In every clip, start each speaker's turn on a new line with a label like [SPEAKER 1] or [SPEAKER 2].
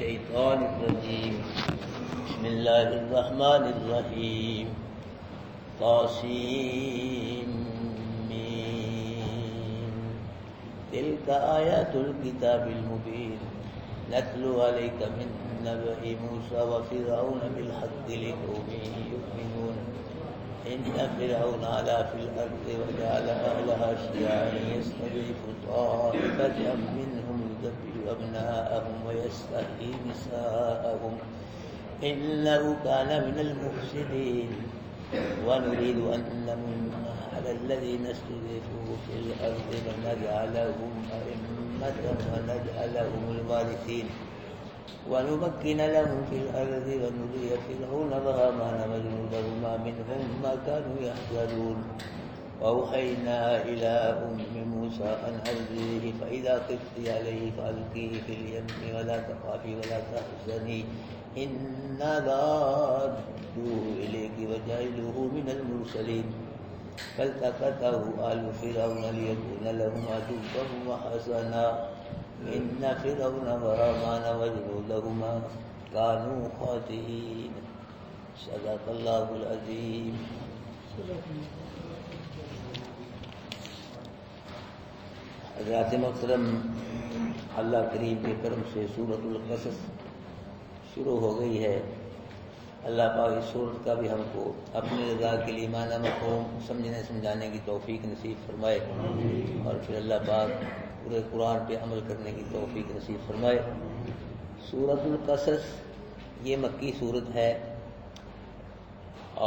[SPEAKER 1] الشيطان الرجيم بسم الله الرحمن الرحيم طاسيم تلك آيات الكتاب المبين نتلو عليك من نبأ موسى وفرعون بالحق لقوم يؤمنون إن فرعون علا في الأرض وجعل أهلها شيعا يستضعف طائفة منهم يذبح أبناءهم ويستحيي نساءهم إنه كان من المفسدين ونريد أن نمن على الذين استضعفوا في الأرض ونجعلهم أئمة ونجعلهم الوارثين ونمكن لهم في الأرض ونري فرعون وهامان وجنودهما منهم ما كانوا يحذرون وأوحينا إلى أم موسى أن أرضيه فإذا خفت عليه فألقيه في اليم ولا تخافي ولا تحزني إنا رادوه إليك وجعلوه من المرسلين فالتقطه آل فرعون ليكون لهم عدوا وحزنا إن فرعون وهامان وجنودهما كانوا خاطئين صدق الله العظيم. حضرات محترم، اللہ کریم کے کرم سے سورۃ القصص شروع ہو گئی ہے. اللہ پاک اس سورت کا بھی ہم کو اپنی رضا کے لیے معنی مفہوم سمجھنے سمجھانے کی توفیق نصیب فرمائے اور پھر اللہ پاک پورے قرآن پہ عمل کرنے کی توفیق نصیب فرمائے. سورۃ القصص یہ مکی سورت ہے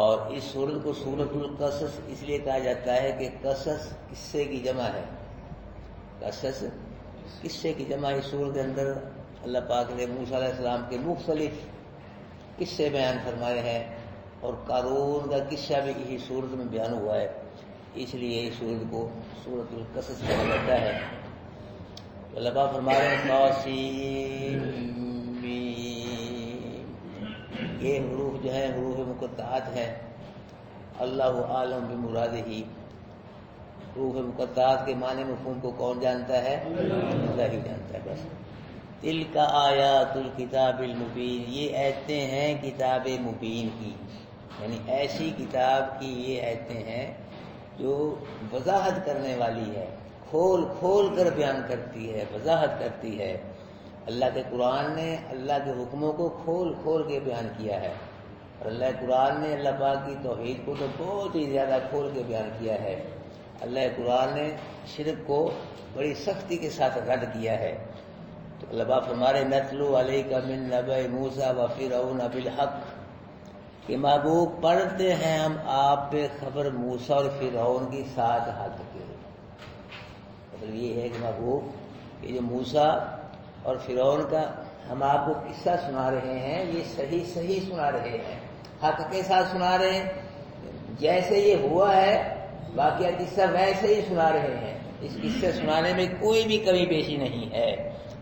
[SPEAKER 1] اور اس سورت کو سورۃ القصص اس لیے کہا جاتا ہے کہ قصص قصے کی جمع ہے. قصص قصے کی جمع. اس سورت کے اندر اللہ پاک نے موسیٰ علیہ السلام کے مختلف قصے بیان فرمائے ہیں اور قارون کا قصہ بھی اسی سورت میں بیان ہوا ہے، اس لیے اس سورت کو سورۃ القصص کہا جاتا ہے. اللہ پاک فرما رہے ہیں طاسیم، یہ حروف جو ہیں حروف مقطعات ہیں. اللہ عالم بمرادہ، حروف مقطعات کے معنی مفہوم کو کون جانتا ہے؟ اللہ ہی جانتا ہے بس. تلک آیات الکتاب المبین، یہ آیتیں ہیں کتاب مبین کی، یعنی ایسی کتاب کی یہ آیتیں ہیں جو وضاحت کرنے والی ہے، کھول کھول کر بیان کرتی ہے، وضاحت کرتی ہے. اللہ کے قرآن نے اللہ کے حکموں کو کھول کھول کے بیان کیا ہے اور اللہ قرآن نے اللہ پاک کی توحید کو تو بہت ہی زیادہ کھول کے بیان کیا ہے. اللہ قرآن نے شرک کو بڑی سختی کے ساتھ رد کیا ہے. تو اللہ پاک فرمارے نتلو علیک من نبأ موسیٰ وفرعون بالحق، کہ محبوب پڑھتے ہیں ہم آپ پہ خبر موسیٰ اور فرعون کی ساتھ حق کے. مطلب یہ ہے کہ محبوب کہ جو موسیٰ اور فرعون کا ہم آپ کو قصہ سنا رہے ہیں یہ صحیح صحیح سنا رہے ہیں، حق کے ساتھ سنا رہے ہیں، جیسے یہ ہوا ہے واقعہ قصہ ویسے ہی سنا رہے ہیں. اس قصے سنانے میں کوئی بھی کمی بیشی نہیں ہے،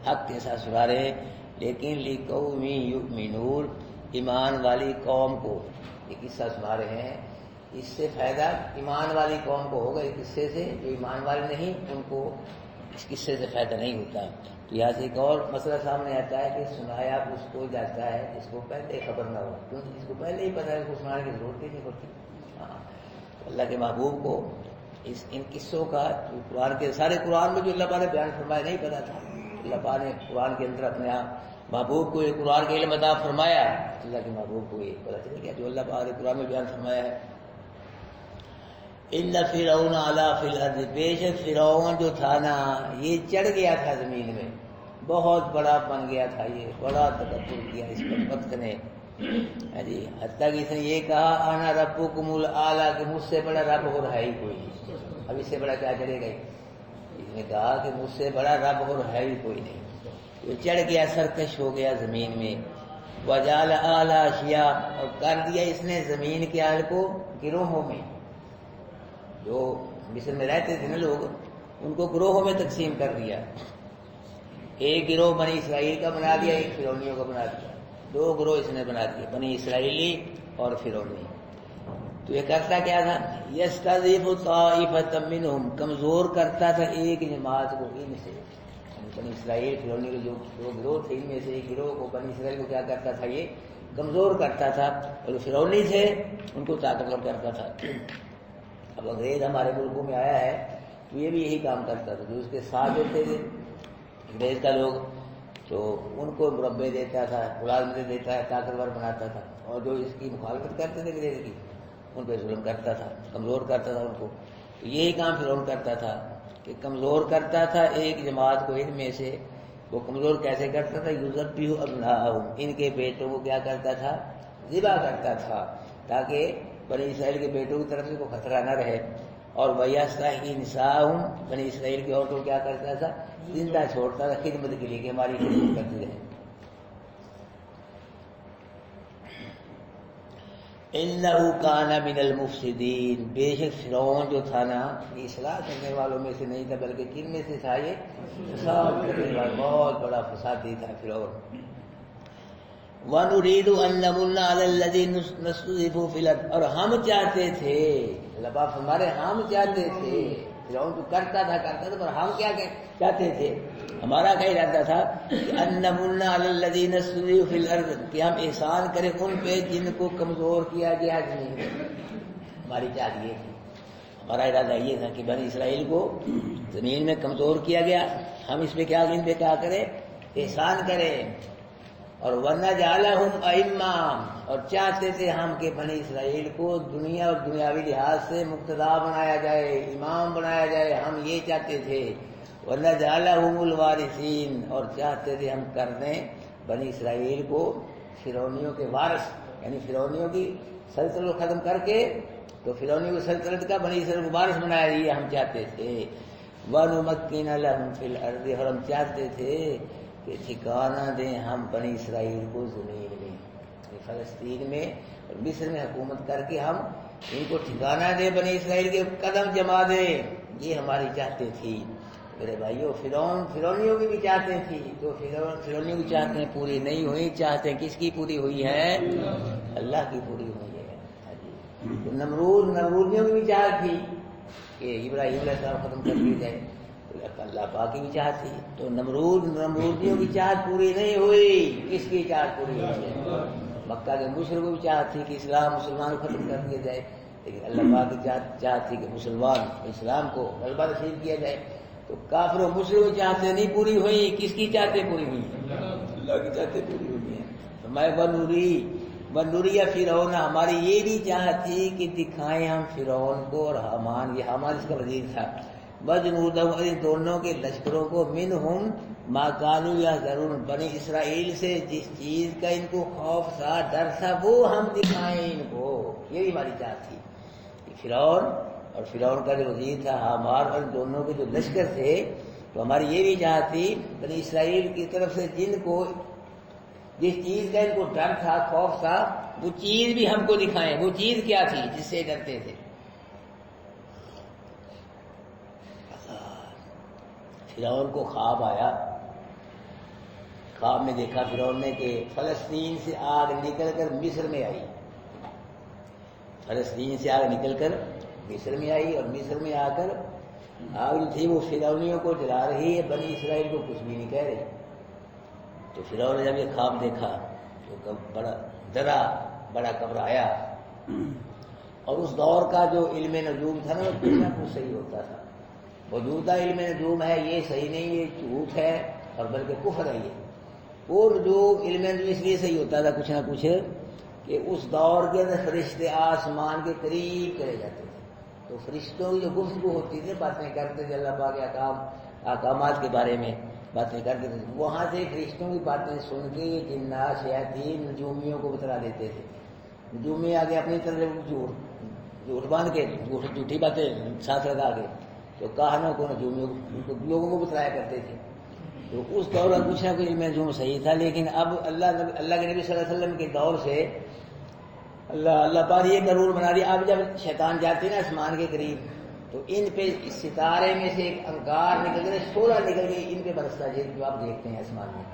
[SPEAKER 1] حق کے ساتھ سنا رہے ہیں. لیکن لقوم یؤمنون، ایمان والی قوم کو یہ قصہ سنا رہے ہیں. اس سے فائدہ ایمان والی قوم کو ہوگا اس قصے سے، جو ایمان والے نہیں ان کو اس قصے سے فائدہ نہیں ہوتا. تو یہاں سے ایک اور مسئلہ سامنے آتا ہے کہ سنایا اس کو جاتا ہے جس کو پہلے خبر نہ ہو، کیونکہ جس کو پہلے ہی پتہ ہے اس کو سنانے کی ضرورت ہی نہیں ہوتی. اللہ کے محبوب کو ان قصوں کا قرآن کے سارے قرآن میں جو اللہ پاک نے بیان فرمایا نہیں پتا تھا. اللہ پاک نے قرآن کے اندر اپنے آپ محبوب کو یہ قرآن کا علم عطا فرمایا. اللہ کے محبوب کو یہ پتا چل گیا جو اللہ پاک نے قرآن میں بیان فرمایا ہے. ان فرعون علا فی الارض، بے شک فرعون جو تھا نا یہ چڑھ گیا تھا زمین میں، بہت بڑا بن گیا تھا، یہ بڑا تکبر کیا اس بدبخت نے. جی حتیٰ کہ اس نے یہ کہا انا ربکم الاعلی، کہ مجھ سے بڑا رب اور ہے ہی کوئی نہیں. اب اس سے بڑا کیا چلے گا؟ اس نے کہا کہ مجھ سے بڑا رب اور ہے ہی کوئی نہیں. یہ چڑھ گیا، سرکش ہو گیا زمین میں. وجعل اعلیٰ شیعا، اور کر دیا اس نے زمین کے اہل کو گروہوں میں. جو مصر میں رہتے تھے نا لوگ، ان کو گروہوں میں تقسیم کر دیا. ایک گروہ بنی اسرائیل کا بنا دیا، ایک فرعونیوں کا بنا دیا. دو گروہ اس نے بنا دیے، بنی اسرائیلی اور فرعونی. تو یہ کرتا کیا تھا؟ یستضعف طائفۃ منہم، کمزور کرتا تھا ایک جماعت کو ان سے. بنی اسرائیل فرعون کے جو گروہ تھے ان میں سے ایک گروہ کو بنی اسرائیل کو کیا کرتا تھا، یہ کمزور کرتا تھا، اور جو فرعونی تھے ان کو طاقتور کرتا تھا۔ اب انگریز ہمارے ملکوں میں آیا ہے تو یہ بھی یہی کام کرتا تھا، جو اس کے ساتھ ہوتے تھے انگریز کا لوگ تو ان کو مربے دیتا تھا، ملازمتیں دیتا ہے، طاقتور بناتا تھا، اور جو اس کی مخالفت کرتے تھے انگریز کی ان پہ ظلم کرتا تھا، کمزور کرتا تھا ان کو۔ تو یہی کام فرعون کرتا تھا کہ کمزور کرتا تھا ایک جماعت کو ان میں سے۔ وہ کمزور کیسے کرتا تھا، یذبح ابناءہم، ان کے بیٹوں کو کیا کرتا تھا، ذبح کرتا تھا، تاکہ بنی اسرائیل کے بیٹوں کی طرف سے کوئی خطرہ نہ رہے۔ اور ویستحیی نساءہم، بنی اسرائیل کی عورتوں کو کیا کرتا تھا، زندہ چھوڑتا تھا خدمت کے لیے کہ ہماری خدمت کرتی رہے۔ انہ کان من المفسدین، بے شک فرعون جو تھا نا یہ اصلاح کرنے والوں میں سے نہیں تھا، بلکہ کن میں سے تھا، یہ فساد کرنے والا بہت بڑا فسادی تھا فرعون۔ وَنُرِيدُ أَن نَّمُنَّ عَلَى الَّذِينَ نُسْتَضْعِفُوا فِي الْأَرْضِ، اور ہم چاہتے تھے، اللہ پاک ہمارے ہم چاہتے تھے، فرعون تو کرتا تھا پر ہم کیا چاہتے تھے، ہمارا کیا ارادہ تھا کہ أَن نَّمُنَّ عَلَى الَّذِينَ نُسْتَضْعِفُوا فِي الْأَرْضِ، کہ ہم احسان کریں ان پہ جن کو کمزور کیا گیا زمین میں۔ ہماری چاہت یہ تھی، ہمارا ارادہ یہ تھا کہ بنی اسرائیل کو زمین میں کمزور کیا گیا، ہم اس پہ کیا ان پہ کیا کریں، احسان کریں۔ اور وَنَجْعَلَهُمْ أَئِمَّةً، اور چاہتے تھے ہم کہ بنی اسرائیل کو دنیا اور دنیاوی لحاظ سے مقتدا بنایا جائے، امام بنایا جائے، ہم یہ چاہتے تھے۔ وَنَجْعَلَهُمُ الْوَارِثِينَ، اور چاہتے تھے ہم کر دیں بنی اسرائیل کو فرعونیوں کے وارث، یعنی فرعونیوں کی سلطنت کو ختم کر کے تو فرعونیوں کی سلطنت کا بنی اسرائیل کو وارث بنایا، یہ ہم چاہتے تھے۔ وَنُمَكِّنَ لَهُمْ فِي الْأَرْضِ، اور ہم چاہتے تھے کہ ٹھکانہ دیں ہم بنی اسرائیل کو زمین میں، فلسطین میں اور مصر میں حکومت کر کے ہم ان کو ٹھکانہ دیں، بنی اسرائیل کے قدم جما دیں، یہ ہماری چاہتے تھی۔ میرے بھائیو فرعونیوں کی بھی چاہتے تھی، تو فرعونیوں کی چاہتیں پوری نہیں ہوئی، چاہتیں کس کی پوری ہوئی ہے، اللہ کی پوری ہوئی ہے۔ تو نمرودیوں کی بھی چاہت تھی کہ ابراہیم علیہ السلام ختم کر دی جائے، اللہ پاک کی بھی چاہت تھی، تو نمرودیوں کی چاہت پوری نہیں ہوئی، کس کی چاہت پوری ہوئی ہے، مکہ کے مشرکوں کی بھی چاہت تھی کہ اسلام مسلمان کو ختم کر دیا جائے، لیکن اللہ پاک کی چاہت تھی کہ مسلمان اسلام کو غلبہ نصیب کیا جائے۔ تو کافر و مشرکوں کی چاہتیں نہیں پوری ہوئی، کس کی چاہتیں پوری ہوئی ہیں، اللہ کی چاہتیں پوری ہوئی ہیں۔ تو میں بنوری فرعون، ہماری یہ بھی چاہت تھی کہ دکھائیں ہم فرعون کو اور حامان، یہ حامان اس کا وزیر تھا، وجنودہ، ان دونوں کے لشکروں کو، منہم ما کانوا یحذرون، بنی اسرائیل سے جس چیز کا ان کو خوف تھا، ڈر تھا، وہ ہم دکھائیں ان کو، یہ بھی ہماری چاہت تھی کہ فرعون اور فرعون کا جو وزیر تھا حامان اور دونوں کے جو لشکر تھے، تو ہماری یہ بھی چاہت تھی بنی اسرائیل کی طرف سے جن کو جس چیز کا ان کو ڈر تھا، خوف تھا، وہ چیز بھی ہم کو دکھائیں۔ وہ چیز کیا تھی جس سے ڈرتے تھے؟ فرعون کو خواب آیا، خواب میں دیکھا فرعون نے کہ فلسطین سے آگ نکل کر مصر میں آئی، فلسطین سے آگ نکل کر مصر میں آئی، اور مصر میں آ کر آگ جو تھی وہ فرعونیوں کو جلا رہی ہے، بنی اسرائیل کو کچھ بھی نہیں کہہ رہی۔ تو فرعون نے جب یہ خواب دیکھا تو بڑا ڈرا، بڑا گھبرایا، اور اس دور کا جو علم نجوم تھا نا وہ کچھ نہ کچھ صحیح ہوتا تھا، موجودہ علم نجوم ہے یہ صحیح نہیں، یہ جھوٹ ہے اور بلکہ کفر ہے یہ، اور جو علم نجوم اس لیے صحیح ہوتا تھا کچھ نہ کچھ کہ اس دور کے اندر فرشتے آسمان کے قریب چلے جاتے تھے، تو فرشتوں کی جو گفتگو ہوتی تھی، باتیں کرتے تھے اللہ پاک کے احکامات کے بارے میں باتیں کرتے تھے، وہاں سے فرشتوں کی باتیں سن کے یہ جنات شیاطین نجومیوں کو بتلا دیتے تھے، نجومی آگے اپنی طرف جھوٹ باندھ کے جھوٹی باتیں ساتھ لگا کے تو کہانوں کو نجومیوں کو لوگوں کو بتلایا کرتے تھے۔ تو اس دور کا کچھ نہ کچھ علم نجوم صحیح تھا، لیکن اب اللہ کے نبی صلی اللہ علیہ وسلم کے دور سے اللہ پاک یہ قانون بنا دیا، اب جب شیطان جاتے نا آسمان کے قریب تو ان پہ اس ستارے میں سے ایک انگار نکل گئے، شعلہ نکل گئی، ان پہ برستا ہے جو آپ دیکھتے ہیں آسمان میں،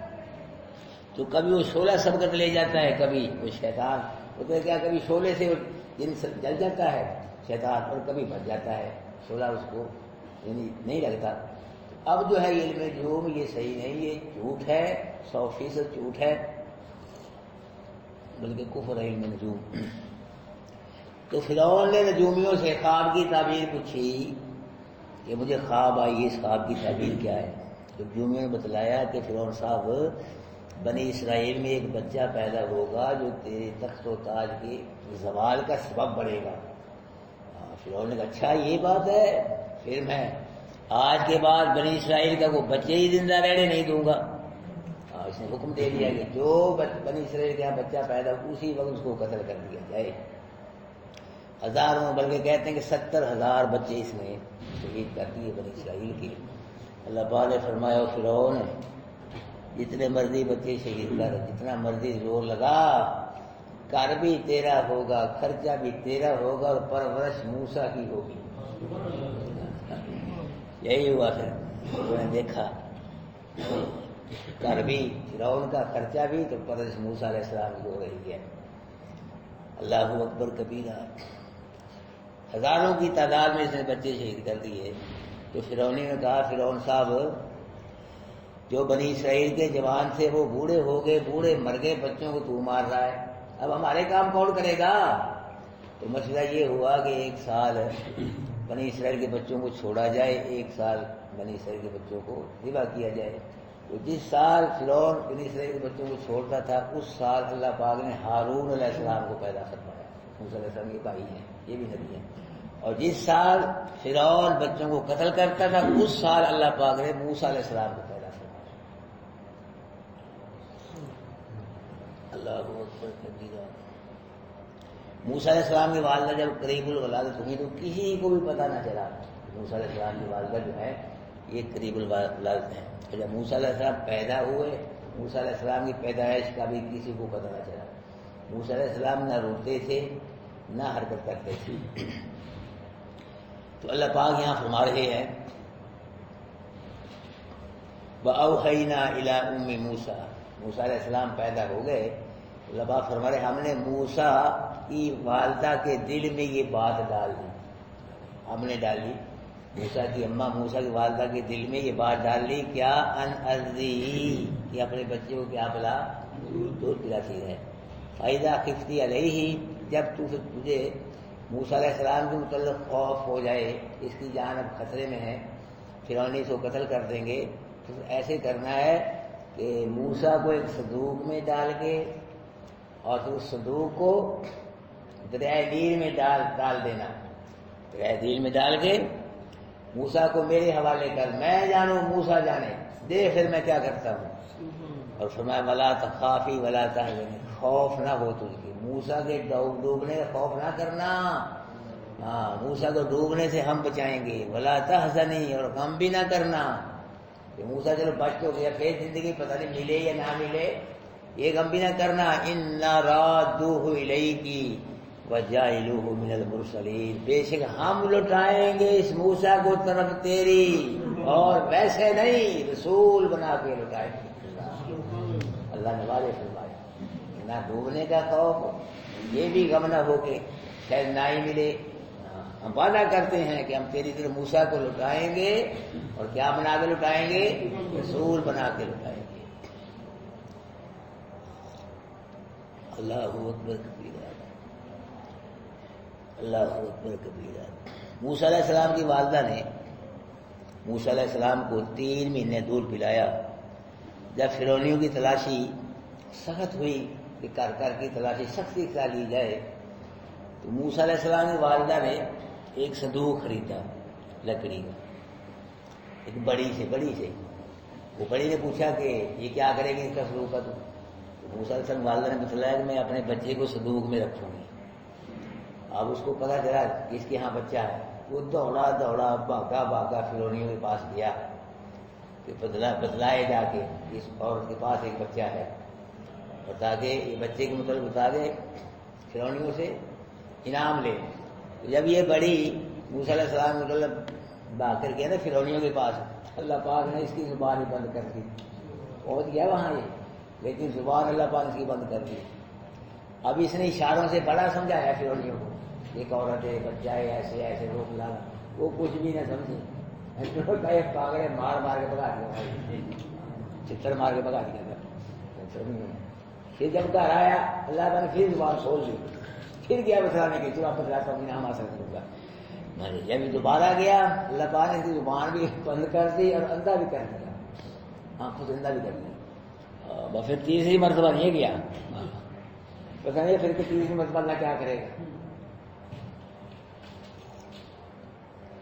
[SPEAKER 1] تو کبھی وہ شعلہ سبقت لے جاتا ہے، کبھی وہ شیطان ہوتا ہے کیا، کبھی شعلے سے جن جل جاتا ہے شیطان اور کبھی بچ جاتا ہے، شعلہ اس کو یعنی نہیں لگتا۔ اب جو ہے علم نجوم یہ صحیح نہیں، یہ جھوٹ ہے، 100% جھوٹ ہے، بلکہ کفر ہے علم نجوم۔ تو فرعون نے نجومیوں سے خواب کی تعبیر پوچھی کہ مجھے خواب آئی، اس خواب کی تعبیر کیا ہے؟ تو نجومیوں نے بتلایا کہ فرعون صاحب، بنی اسرائیل میں ایک بچہ پیدا ہوگا جو تیرے تخت و تاج کے زوال کا سبب بنے گا۔ فرعون نے کہا اچھا یہ بات ہے، پھر میں آج کے بعد بنی اسرائیل کا کوئی بچے ہی زندہ رہنے نہیں دوں گا۔ اس نے حکم دے دیا کہ جو بنی اسرائیل کا بچہ پیدا اسی وقت اس کو قتل کر دیا جائے۔ ہزاروں، بلکہ کہتے ہیں کہ 70,000 بچے اس نے شہید کر دیے بنی اسرائیل کے۔ اللہ پاک نے فرمایا فرعون جتنے مرضی بچے شہید کر، جتنا مرضی زور لگا، کر بھی تیرا ہوگا، خرچہ بھی تیرا ہوگا، اور پرورش موسیٰ کی ہوگی۔ یہی ہوا پھر انہوں نے دیکھا، کر بھی فرعون کا، خرچہ بھی، تو پرورش موسیٰ علیہ السلام کی ہو رہی ہے۔ اللہ اکبر کبیرہ، ہزاروں کی تعداد میں اس نے بچے شہید کر دیے۔ تو فرعونی نے کہا فرعون صاحب جو بنی اسرائیل کے جوان تھے وہ بوڑھے ہو گئے، بوڑھے مر گئے، بچوں کو تو مار رہا ہے، اب ہمارے کام کون کرے گا؟ تو مسئلہ یہ ہوا کہ 1 سال بنی اسرائیل کے بچوں کو چھوڑا جائے، 1 سال بنی اسرائیل کے بچوں کو ذبح کیا جائے۔ تو جس سال فرعون بنی اسرائیل کے بچوں کو چھوڑتا تھا اس سال اللہ پاک نے ہارون علیہ السلام کو پیدا فرمایا۔ موسیٰ علیہ السلام کے بھائی ہیں، یہ بھی نبی ہیں۔ اور جس سال فرعون بچوں کو قتل کرتا تھا اس سال اللہ پاک نے موسیٰ علیہ السلام کو پیدا فرمایا۔ اللہ اکبر کبیرہ۔ موسیٰ علیہ السلام کی والدہ جب قریب الولادت ہوئی تو کسی کو بھی پتہ نہ چلا۔ موسیٰ علیہ السلام کی والدہ جو ہے یہ قریب الولادت ہے۔ جب موسیٰ علیہ السلام پیدا ہوئے، موسیٰ علیہ السلام کی پیدائش کا بھی کسی کو پتہ نہ چلا۔ موسیٰ علیہ السلام نہ روتے تھے نہ حرکت کرتے تھے۔ تو اللہ پاک یہاں فرما رہے ہیں وَأَوْحَيْنَا إِلَىٰ أُمِّ مُوسَىٰ، موسیٰ علیہ السلام پیدا ہو گئے، اللہ پاک فرما رہے ہم نے موسیٰ کی والدہ کے دل میں یہ بات ڈال دی، ہم نے ڈالی موسیٰ کی اماں موسیٰ کی والدہ کے دل میں یہ بات ڈال لی کیا ان ارضی، کہ اپنے بچے کو کیا پلا، دودھ پلاتی ہے۔ فَإِذَا خِفْتِ عَلَيْهِ، جب تجھے موسیٰ علیہ السلام کے متعلق خوف ہو جائے، اس کی جان اب خطرے میں ہے، فرعون اس کو قتل کر دیں گے، تو ایسے کرنا ہے کہ موسیٰ کو ایک صندوق میں ڈال کے اور پھر اس صندوق کو دریائے نیل میں ڈال دینا، دریائے نیل میں ڈال کے موسیٰ کو میرے حوالے کر، میں جانوں موسیٰ جانے، دیکھ پھر میں کیا کرتا ہوں۔ اور فرمایا وَلَا تَخَافِي وَلَا تَحْزَنِي، خوف نہ ہو تجھ کے، موسیٰ کے ڈوبنے کا خوف نہ کرنا، ہاں موسیٰ کو ڈوبنے سے ہم بچائیں گے، وَلَا تَحْزَنِي، اور غم بھی نہ کرنا کہ موسیٰ چلو بچ تو گیا، پھر زندگی پتہ نہیں ملے یا نہ ملے، یہ غم بھی نہ کرنا۔ إِنَّا رَادُّوهُ إِلَيْكِ وَجَاعِلُوهُ مِنَ الْمُرْسَلِينَ، بے شک ہم لوٹائیں گے اس موسیٰ کو طرف تیری، اور ویسے نہیں رسول بنا کے لوٹائیں گے۔ اللہ نے واضح فرمایا نہ ڈوبنے کا خوف، یہ بھی غم نہ ہو کے شاید نہ ہی ملے، ہم وعدہ کرتے ہیں کہ ہم تیری طرف موسیٰ کو لوٹائیں گے، اور کیا بنا کے لوٹائیں گے، رسول بنا کے لوٹائیں گے۔ اللہ اکبر کبیرہ، اللہ اکبر کبیرہ۔ موسیٰ علیہ السلام کی والدہ نے موسیٰ علیہ السلام کو 3 مہینے دودھ پلایا۔ جب فرعونیوں کی تلاشی سخت ہوئی کہ کر کی تلاشی سختی سے لی جائے، تو موسیٰ علیہ السلام کی والدہ نے ایک صندوق خریدا لکڑی کا، ایک بڑی سے وہ بڑی نے پوچھا کہ یہ کیا کرے گی اس کا صندوق کا؟ تو موسیٰ علیہ السلام والدہ نے بتلایا کہ میں اپنے بچے کو صندوق میں رکھوں گی۔ اب اس کو پتا چلا کہ اس کے ہاں بچہ ہے، وہ دوڑا بھاگا فرعونیوں کے پاس گیا کہ بتلائے جا کے اس عورت کے پاس ایک بچہ ہے، بتا کے یہ بچے کے متعلق بتا دے، فرعونیوں سے انعام لے۔ جب یہ بڑی موسیٰ علیہ السلام مطلب بھاگ کر گیا نا فرعونیوں کے پاس، اللہ پاک نے اس کی زبان ہی بند کر دی، پہنچ گیا وہاں یہ، لیکن زبان اللہ پاک نے اس کی بند کر دی۔ اب اس نے اشاروں سے بڑا سمجھایا فرعونیوں کو، ایک عورت ہے، بچہ ہے، ایسے روک لانا، وہ کچھ بھی نہ سمجھے، پاگل مار مار کے بگا دیا، چتر مار کے بگا دیا تھا۔ پھر جب گھر آیا اللہ تعالیٰ نے پھر زبان کھول دی، پھر گیا بتلانے کی، تو آپ بتلاتا ہوں نام حاصل کروں گا۔ جب دوبارہ گیا اللہ تعالیٰ نے زبان بھی بند کر دی اور اندھا بھی کر دیا، آنکھوں سے اندھا بھی کر دیا۔ پھر تیسری مرتبہ نہیں گیا، پتہ نہیں پھر تیسری مرتبہ اللہ کیا کرے گا۔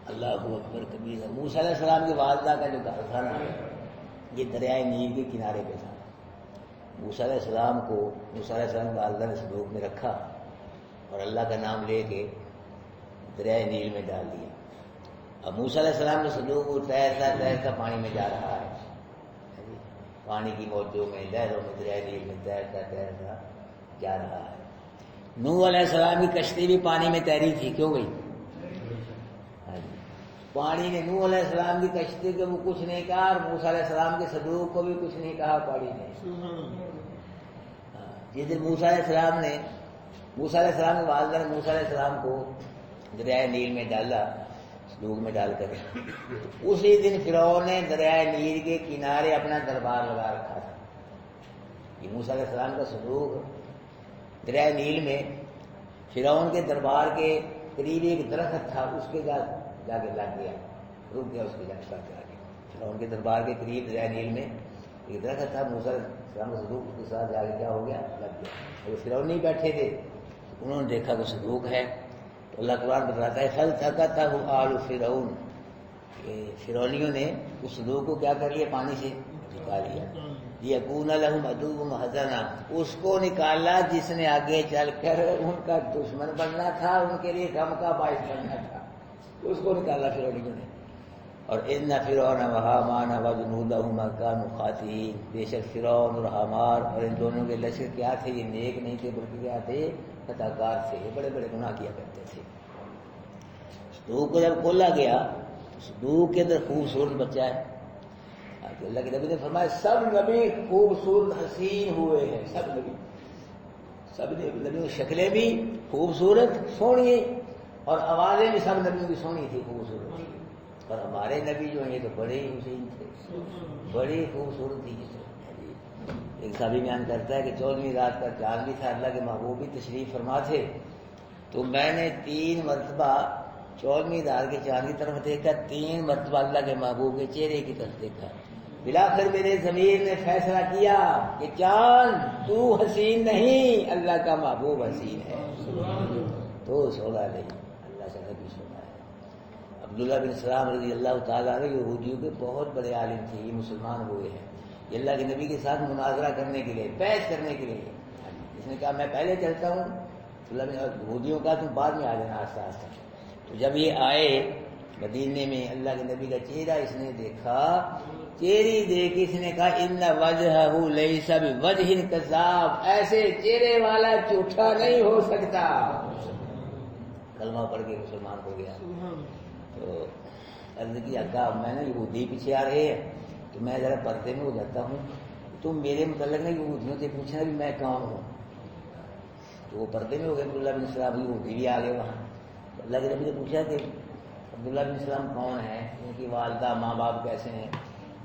[SPEAKER 1] اللہ اکبر کبیر۔ موسیٰ علیہ السلام کی والدہ کا جو گھر تھا نا، یہ دریائے نیل کے کنارے پہ تھا۔ موسیٰ علیہ السلام کو موسیٰ علیہ السلام کی والدہ نے صندوق میں رکھا اور اللہ کا نام لے کے دریائے نیل میں ڈال دیا۔ اب موسیٰ علیہ السلام نے صندوق کو تیرتا پانی میں جا رہا ہے، پانی کی موجوں میں، لہروں میں، دریائے نیل میں تیرتا جا رہا ہے۔ نوح علیہ السلام کی کشتی بھی پانی میں تیری تھی، کیوں گئی؟ پانی نے نوح علیہ السلام کی کشتی کو وہ کچھ نہیں کہا، اور موسیٰ علیہ السلام کے صندوق کو بھی کچھ نہیں کہا پانی نے۔ جس دن موسیٰ علیہ السلام کی والدہ نے موسیٰ علیہ السلام کو دریائے نیل میں ڈالا، صندوق میں ڈال کر، اسی دن فرعون نے دریائے نیل کے کنارے اپنا دربار لگا رکھا تھا۔ یہ موسیٰ علیہ السلام کا صندوق دریائے نیل میں فرعون کے دربار کے قریب ایک درخت تھا، اس کے جا کے لگ گیا، رک گیا، اس کے جا کے فرعون کے دربار کے قریب دریائے نیل میں ایک درخت تھا، موسیٰ علیہ السلام کا صندوق اس کے ساتھ جا کے کیا ہو گیا، لگ گیا۔ اور فرعون نہیں بیٹھے تھے، انہوں نے دیکھا کہ صندوق ہے، تو اللہ قرآن بتاتا ہے فَالْتَقَطَهُ آلُ فِرْعَوْنَ، کہ فرعونیوں نے اس صندوق کو کیا کر لیا، پانی سے نکال لیا۔ لِيَكُونَ لَهُمْ عَدُوٌّ وَحَزَنًا، اس کو نکالا جس نے آگے چل کر ان کا دشمن بننا تھا، ان کے لیے غم کا باعث بننا تھا، اس کو نکالا فرعونیوں نے۔ اور اِنَّ فِرْعَوْنَ وَحَامَانَ وَجُنُودَهُمَا كَانُوا خَاطِئِينَ، بے شک فرعون اور حامان اور ان دونوں کے لشکر کیا تھے، یہ نیک نہیں تھے بلکہ کیا تھے، خطا کار تھے، یہ بڑے بڑے گناہ کیا کرتے تھے۔ صندوق کو جب کھولا گیا تو صندوق کے اندر خوبصورت بچہ ہے۔ اللہ کے نبی نے فرمایا سب نبی خوبصورت حسین ہوئے ہیں، سب نبیوں کی شکلیں بھی خوبصورت سونی، اور آوازیں بھی سب نبیوں کی سونی تھی، خوبصورت تھی۔ اور ہمارے نبی جو ہیں یہ تو بڑے ہی حسین تھے، بڑی خوبصورت تھی۔ ایک صحابی بیان کرتا ہے کہ 14ویں رات کا چاند بھی تھا، اللہ کے محبوب بھی تشریف فرما تھے، تو میں نے 3 مرتبہ 14ویں رات کے چاند کی طرف دیکھا، 3 مرتبہ اللہ کے محبوب کے چہرے کی طرف دیکھا۔ بلاخر میرے ضمیر نے فیصلہ کیا کہ چاند تو حسین نہیں، اللہ کا محبوب حسین ہے، تو سونا نہیں، اللہ کا نبی سونا ہے۔ عبداللہ بن سلام رضی اللہ تعالیٰ عنہ یہودیوں کے بہت بڑے عالم تھے، یہ مسلمان ہوئے ہیں، یہ اللہ کے نبی کے ساتھ مناظرہ کرنے کے لیے، بحث کرنے کے لیے، اس نے کہا میں پہلے چلتا ہوں، یہودیوں کا تم بعد میں آ جانا آہستہ آہستہ۔ تو جب یہ آئے مدینے میں، اللہ کے نبی کا چہرہ اس نے دیکھا، چہرے دیکھ اس نے کہا ان وجہہ لیس بوجہ کذاب، ایسے چہرے والا جھوٹا نہیں ہو سکتا۔ کلمہ پڑھ کے مسلمان ہو گیا۔ تو عرض کیا کہا میں نے یہودی پیچھے آ رہے ہیں تو میں ذرا پردے میں ہو جاتا ہوں، تم میرے متعلق نہیں یہودیوں سے پوچھنا بھی میں کون ہوں۔ تو وہ پردے میں ہو گئے، عبداللہ بن سلام یہودی بھی آ گئے وہاں۔ اللہ کے نبی نے پوچھا کہ عبداللہ بن سلام کون ہے، ان کی والدہ ماں باپ کیسے ہیں؟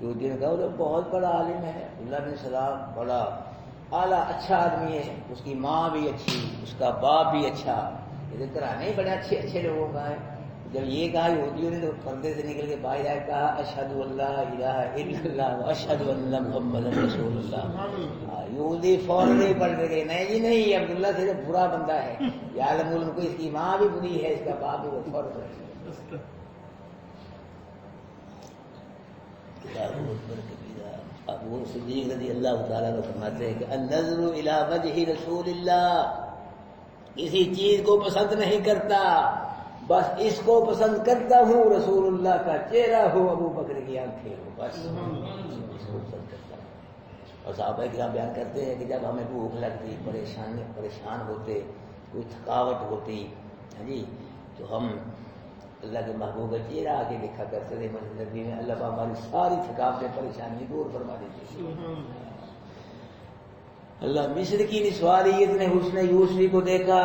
[SPEAKER 1] یہودی نے کہا وہ بہت بڑا عالم ہے، عبداللہ بن سلام بڑا اعلیٰ اچھا آدمی ہے، اس کی ماں بھی اچھی، اس کا باپ بھی اچھا، یہ گھرانے ہی بڑے اچھے لوگوں کا ہے۔ جب یہ کہا یہودیوں نے تو پردے سے نکل کے باہر آئے، کہا اشہد اللہ الہ الا اللہ واشہد ان محمد رسول اللہ۔ یہودی فوراً نہیں پڑھ گئے، نہیں جی نہیں، یہ عبداللہ سے برا بندہ ہے، یعلم ان کو اس کی ماں بھی بری ہے، اس کا باپ بھی فوراً۔ ابو صدیق رضی اللہ تعالیٰ عنہ فرماتے ہیں کہ النظر الی وجہ رسول اللہ، کسی چیز کو پسند نہیں کرتا، بس اس کو پسند کرتا ہوں رسول اللہ کا چہرہ ہو، ابو بکر کی آنکھیں ہو، بس اس کو پسند کرتا ہوں۔ اور صحابہ کرام بیان کرتے ہیں کہ جب ہمیں بھوک لگتی، پریشان ہوتے، کوئی تھکاوٹ ہوتی، ہاں جی، تو ہم اللہ کے محبوب کا چہرہ آگے دیکھا کرتے تھے مسجد میں، اللہ پاک ہماری ساری تھکاوٹیں پریشانی دور فرما دیتے۔ اللہ مصر کی نسواریت نے حسن یوسفی کو دیکھا،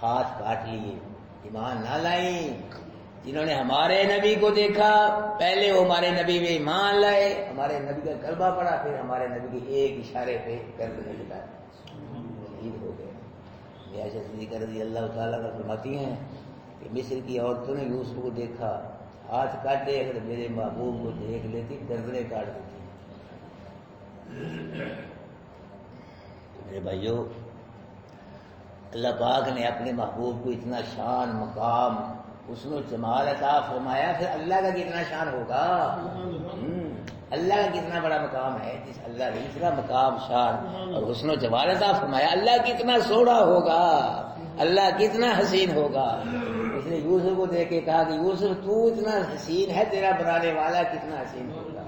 [SPEAKER 1] ہاتھ کاٹ لیے، ایمان نہ لائیں، جنہوں نے ہمارے نبی کو دیکھا، پہلے وہ ہمارے نبی میں ایمان لائے، ہمارے نبی کا کلمہ پڑھا، پھر ہمارے نبی کے ایک اشارے پہ گردن جھکا شہید ہو گئے۔ عائشہ صدیقہ رضی اللہ تعالیٰ عنہا فرماتی ہیں کہ مصر کی عورتوں نے یوسف کو دیکھا، ہاتھ کاٹے، اگر میرے محبوب کو دیکھ لیتی گردنیں کاٹ دیتی۔ میرے بھائیو، اللہ پاک نے اپنے محبوب کو اتنا شان، مقام، حسن و جمال عطا فرمایا، پھر اللہ کا کتنا شان ہوگا؟ اللہ کا کتنا بڑا مقام ہے، جس اللہ نے اتنا مقام، شان اور حسن و جمال عطا فرمایا، اللہ کتنا سوڑا ہوگا، اللہ کتنا حسین ہوگا۔ اس نے یوسف کو دیکھ کے کہا کہ یوسف تو اتنا حسین ہے، تیرا بنانے والا کتنا حسین ہوگا۔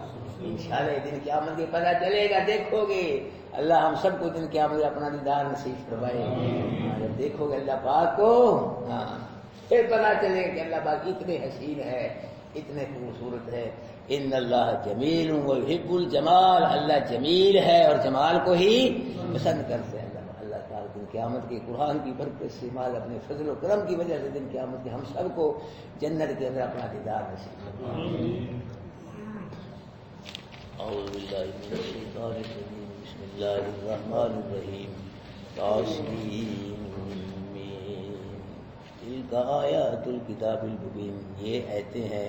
[SPEAKER 1] انشاءاللہ دن قیامت کے پتہ چلے گا، دیکھو گے۔ اللہ ہم سب کو دن قیامت اپنا دیدار نصیب فرمائے۔ جب دیکھو گے اللہ پاک کو، پھر پتہ چلے گا کہ اللہ پاک اتنے حسین ہے، اتنے خوبصورت ہے۔ ان اللہ جمیل ویحب الجمال، اللہ جمیل ہے اور جمال کو ہی پسند کرتے ہیں۔ اللہ تعالیٰ دن قیامت کے قرآن کی برکت سے، مال اپنے فضل و کرم کی وجہ سے دن قیامت کے ہم سب کو جنت کے اندر اپنا دیدار نصیب فرمائے۔ اعوذ باللہ من الشیطان الرجیم، بسم اللہ الرحمن الرحیم، طاسین تلک آیات الکتاب المبین، یہ آیتیں ہیں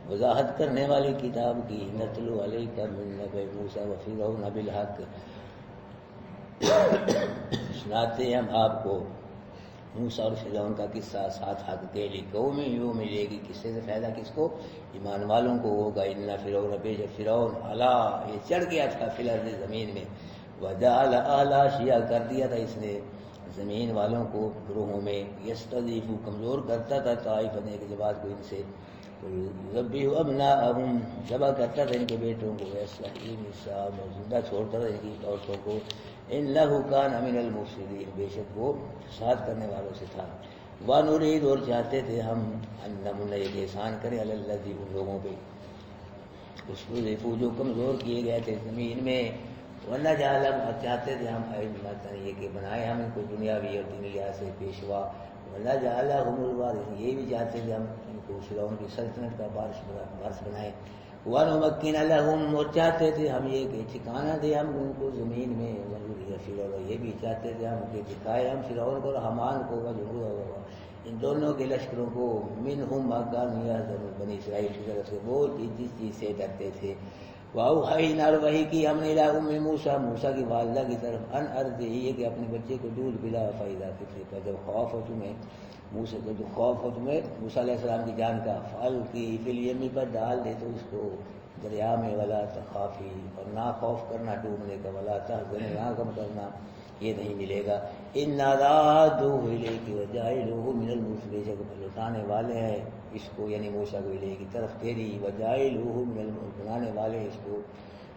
[SPEAKER 1] وضاحت کرنے والی کتاب کی، نتلو علیک من نبأ موسیٰ وفرعون بالحق، سناتے ہیں ہم آپ کو موسیٰ اور فرعون کا قصہ ساتھ حق کے، لقوم یوں ملے گی، قصے سے فائدہ کس کو؟ ایمان والوں کو ہوگا۔ ان فرعون، بے شک فرعون، علا، یہ چڑھ گیا تھا فی الارض، زمین میں، وجعل اہلہا، شیعہ کر دیا تھا اس نے زمین والوں کو گروہوں میں، یستضعف، کمزور کرتا تھا، طائفۃ ایک جماعت کو ان سے، یذبح ابناءہم، ذبح کرتا تھا ان کے بیٹوں کو، ویستحیی نساءہم، زندہ چھوڑتا تھا ان کی عورتوں کو، انہ کان من المفسدین، بے شک وہ فساد کرنے والوں سے تھا۔ ونرید، اور چاہتے تھے ہم، ان نمن، ایک احسان کریں، علی الذین، ان لوگوں پہ، استضعفوا، جو کمزور کیے گئے تھے زمین میں، ونجعلہم، اور چاہتے تھے ہم ائمۃ، یہ کہ بنائے ہم ان کو دنیاوی اور دینی لحاظ سے پیشوا، ونجعلہم الوارثین، یہ بھی چاہتے تھے ہم ان کو فرعون کی سلطنت کا وارث بنائے، ونمکن لہم، اور چاہتے تھے ہم یہ کہ ٹھکانہ دے ہم ان کو زمین میں، ونری فرعون، یہ بھی چاہتے تھے ہم کہ دکھائے ہم فرعون کو اور حامان کو، وجنودہ، ان دونوں کے لشکروں کو، منہم ما کانوا یحذرون، بنی اسرائیل کی طرف سے وہ جس چیز سے ڈرتے تھے، وَأَوْحَيْنَا، اور وحی کی ہم نے، إِلَىٰ أُمِّ مُوسَىٰ، موسیٰ کی والدہ کی طرف، أَنْ أَرْضِعِيهِ، کہ اپنے بچے کو دودھ پلا، فَإِذَا خِفْتِ، پر جب خوف ہو تمہیں، موسیٰ کو جو خوف ہو تمہیں موسیٰ علیہ السلام کی جان کا، فَأَلْقِیْهِ فِی الْیَمِّ، پر ڈال دے تو اس کو دریا میں، وَلَا تَخَافِی، اور نہ خوف کرنا ڈوبنے کا، وَلَا تَحْزَنِی، نہ غم کرنا، یہ نہیں ملے گا، إِنَّا رَادُوهُ إِلَیْکِ وَجَاعِلُوهُ مِنَ الْمُرْسَلِینَ، لوٹانے والے ہیں اس کو، یعنی موسیٰ کو، الیہ کی طرف تیری، وَجَاعِلُوهُ مِنَ بنانے والے اس کو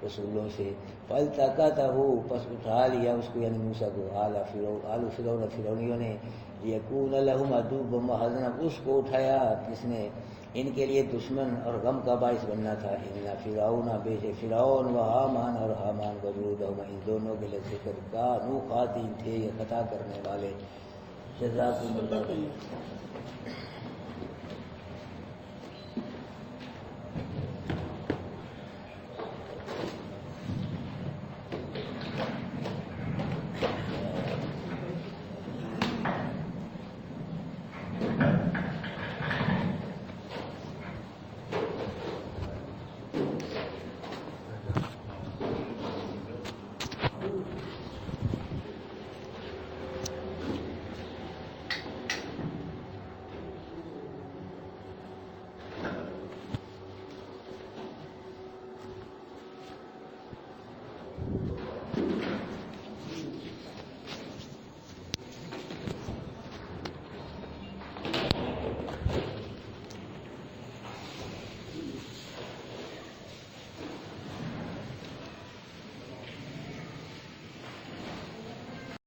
[SPEAKER 1] رسولوں سے، فَالْتَقَطَهُ، پس اٹھا لیا اس کو، یعنی موسیٰ کو، آل فرعون، فرعونیوں نے، لِیَکُونَ لَهُمْ عَدُوًّا وَحَزَنًا، اس کو اٹھایا جس نے ان کے لیے دشمن اور غم کا باعث بننا تھا، ان فرعون، بے شک فرعون، و حامان، اور حامان، وجنودہما، ان دونوں کے لشکر، کانوا خاطئین، تھے یہ خطا کرنے والے۔ جزاکم اللہ خیر۔